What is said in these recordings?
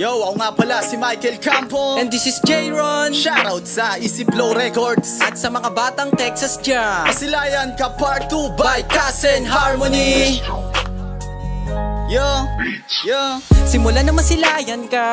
Yo, ako nga pala si Michael Campo. And this is J-Ron. Shoutout sa Isip Flow Records. At sa mga batang Texas dyan, Masilayan ka Part 2 by Cousin Harmony. Yo, yo. Simula na masilayan ka,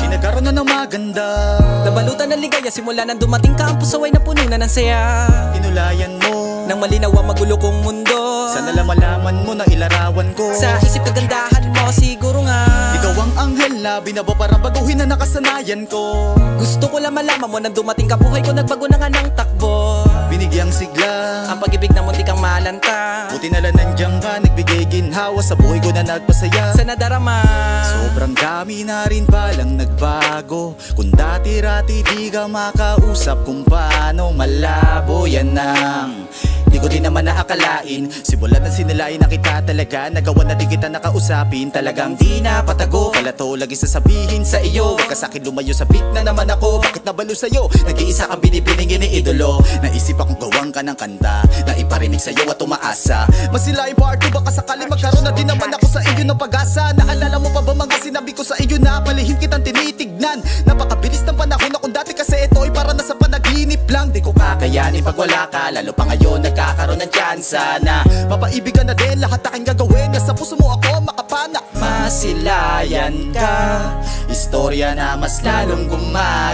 Pinagkaroon na ng maganda. nabalutan ng ligaya simula nang dumating ka. Ang pusaway na puno na ng saya. Tinulayan mo Nang malinaw ang magulo kong mundo. sana lang malaman mo na ilarawan ko. Sa isip kagandahan mo siguro nga Ikaw ang anghel na binaba para baguhin na nakasanayan ko. gusto ko lang malaman mo nang dumating ka. Buhay ko nagbago na nga ng takbo. Binigyang sigla, Ang pag-ibig na muntik kang malanta. buti na lang nandiyan ka. Nagbigay ginhawa sa buhay ko na nagpasaya. Sa nadarama, Sobrang dami na rin palang nagbago. Kung dati-rati di ka makausap kung paano malabo yan ang di ko din naman naakalain. Simulan na sinilain na kita talaga. Nagawa na di kita nakausapin. Talagang di na patago. Kala to lagi sasabihin sa iyo. Huwag ka sa'kin lumayo sa beat na naman ako. Bakit nabalo sa'yo? Nag-iisa kang binibining iniidolo. Naisip akong gawang ka ng kanta na iparinig sa'yo at umaasa. Masilaing part 2 baka sakali magkaroon na din naman ako sa iyo ng pag-asa. Naalala mo pa ba mga sinabi ko sa iyo na palihim kitang tinitignan? Napakabilis ng panahon na kung dati kasi ito ay para nasa panaginip lang. Di ko kakayanin pag wala ka. Lalo pa ngayon nagkakaroon ng tsansa na mapaibigan na din lahat aking gagawin. Nasa puso mo ako makapanak. Masilayan ka, istorya na mas lalong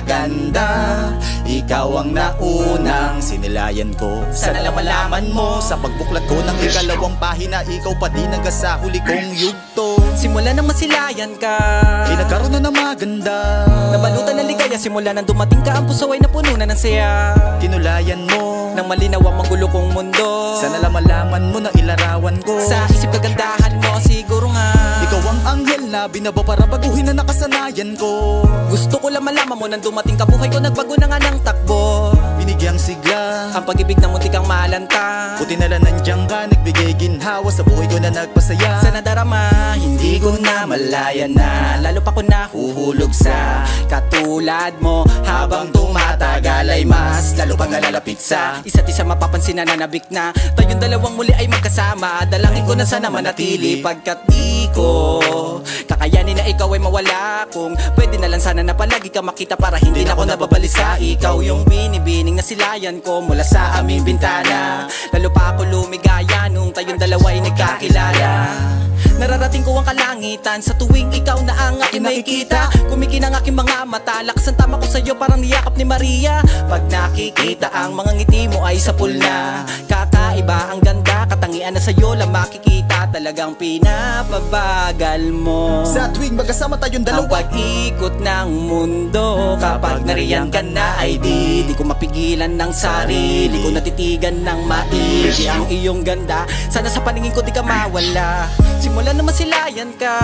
gumaganda. Ikaw ang naunang sinilayan ko. Sana lang malaman mo sa pagbuklat ko ng ikalawang pahina. Ikaw pa din hanggang sa huli kong yugto. simula nang masilayan ka, Pinagkaroon na ng maganda. nabalutan ng ligaya simula nang dumating ka. Ang pusaway na puno na ng saya. Tinulayan mo Nang malinaw ang magulo kong mundo. sana lang malaman mo na ilarawan ko. Sa isip kagandahan mo siguro nga Ikaw ang anghel na binaba para baguhin na nakasanayan ko. gusto ko lang malaman mo nang dumating ka. Buhay ko nagbago na nga ng takbo. Binigyang sigla, Ang pag-ibig na muntik kang malanta. buti na lang nandiyan ka. Nagbigay ginhawa sa buhay ko na nagpasaya. Sa nadarama, hindi ko na malaya na lalo pa ko nahuhulog sa katulad mo. Habang tumatagal ay mas lalo pang nalalapit sa isa't isa. Mapapansin na nanabik na tayong dalawang muli ay magkasama. Dalangin ko na sana manatili pagkat di ko kakayanin na ikaw ay mawala. Kung pwede na lang sana na palagi ka makita para hindi na ako nababalisa. Ikaw yung binibining na silayan ko mula sa aming bintana. Lalo pa ako lumigaya nung tayong dalawa ay nagkakilala. Nararating ko ang kalangitan sa tuwing ikaw na ang aking makikita. Kumikinang aking mga mata, lakas ang tama ko sa'yo parang niyakap ni Maria. Pag nakikita ang mga ngiti mo ay sapul na. Kakaiba ang ganda, katangian na sa'yo lang makikita. Talagang pinapabagal mo Sa tuwing magkasama tayong ang dalawa, pag-ikot ng mundo. Kapag nariyan ka na ay di ko mapigilan ng sarili ko. Natitigan ng maigi ang iyong ganda. Sana sa paningin ko di ka mawala. Simula na masilayan ka,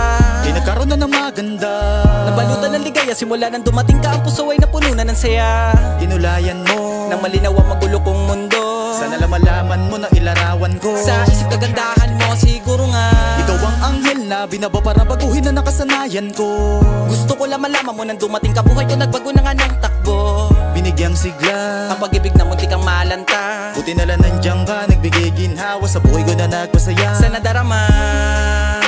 pinagkaroon na ng maganda. nabalutan ng ligaya simula nang dumating ka. Ang puso ay napuno na ng saya. Tinulayan mo Nang malinaw ang magulo kong mundo. sana lang malaman mo na ilarawan ko. Sa isip kagandahan mo siguro nga Ikaw ang anghel na binaba para baguhin na nakasanayan ko. gusto ko lang malaman mo nang dumating ka. Buhay ko nagbago na nga ng takbo. Binigyang sigla, Ang pag-ibig na muntik kang malanta. buti na lang nandiyan ka. Nagbigay ginhawa sa buhay ko na nagpasaya. Sa nadarama,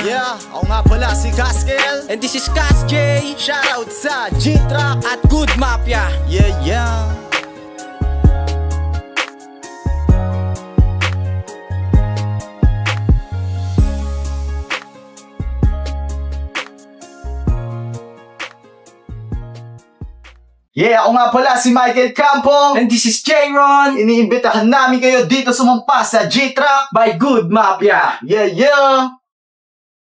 Yeah, ako nga pala si Caskel. and this is Cas J Shoutout sa G-Track. at Good Mafia. Yeah, yeah. Yeah, ako nga pala si Michael Campo. And this is J-Ron Iniimbitahan namin kayo dito sumampa sa G-Track by Good Mafia. Yeah, yeah.